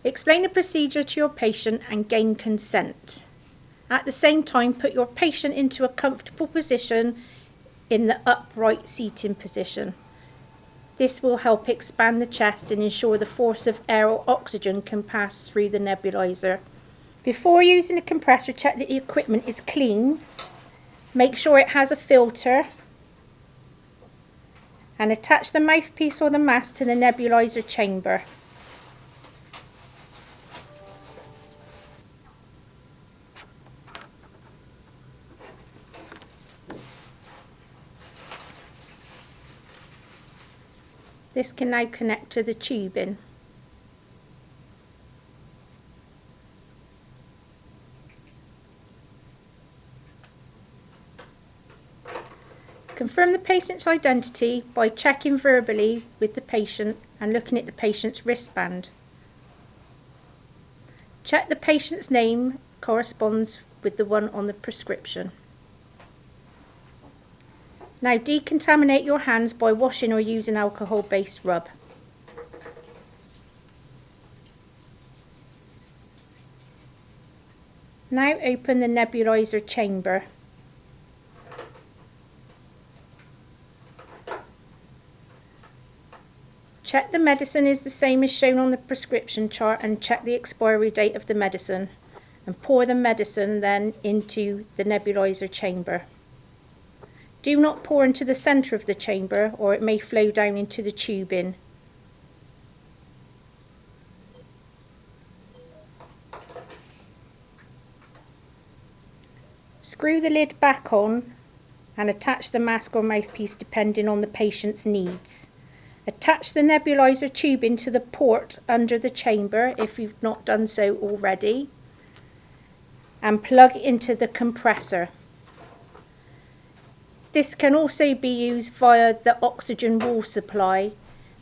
Explain the procedure to your patient and gain consent. At the same time, put your patient into a comfortable position in the upright seating position. This will help expand the chest and ensure the force of air or oxygen can pass through the nebulizer. Before using the compressor, check that the equipment is clean. Make sure it has a filter. And attach the mouthpiece or the mask to the nebulizer chamber. This can now connect to the tubing. Confirm the patient's identity by checking verbally with the patient and looking at the patient's wristband. Check the patient's name corresponds with the one on the prescription. Now decontaminate your hands by washing or using alcohol-based rub. Now open the nebulizer chamber. Check the medicine is the same as shown on the prescription chart and check the expiry date of the medicine, and pour the medicine then into the nebulizer chamber. Do not pour into the centre of the chamber or it may flow down into the tubing. Screw the lid back on and attach the mask or mouthpiece depending on the patient's needs. Attach the nebulizer tubing to the port under the chamber if you've not done so already, and plug into the compressor. This can also be used via the oxygen wall supply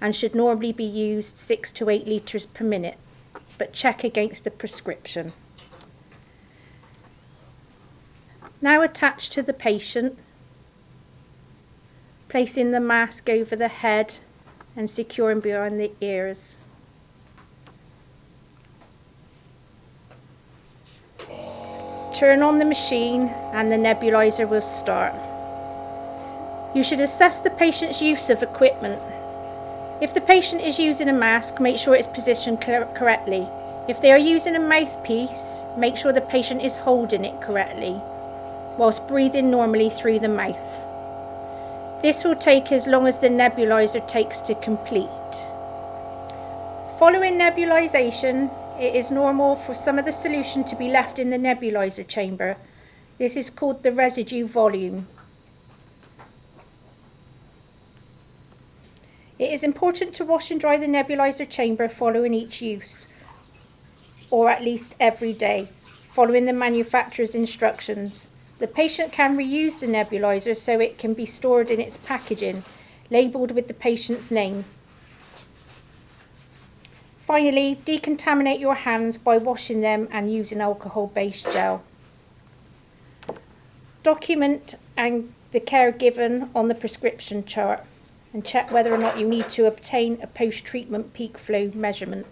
and should normally be used 6 to 8 litres per minute, but check against the prescription. Now attach to the patient, placing the mask over the head and securing behind the ears. Turn on the machine and the nebulizer will start. You should assess the patient's use of equipment. If the patient is using a mask, make sure it's positioned correctly. If they are using a mouthpiece, make sure the patient is holding it correctly, whilst breathing normally through the mouth. This will take as long as the nebulizer takes to complete. Following nebulization, it is normal for some of the solution to be left in the nebulizer chamber. This is called the residue volume. It is important to wash and dry the nebulizer chamber following each use, or at least every day, following the manufacturer's instructions. The patient can reuse the nebulizer so it can be stored in its packaging, labelled with the patient's name. Finally, decontaminate your hands by washing them and using alcohol-based gel. Document the care given on the prescription chart and check whether or not you need to obtain a post-treatment peak flow measurement.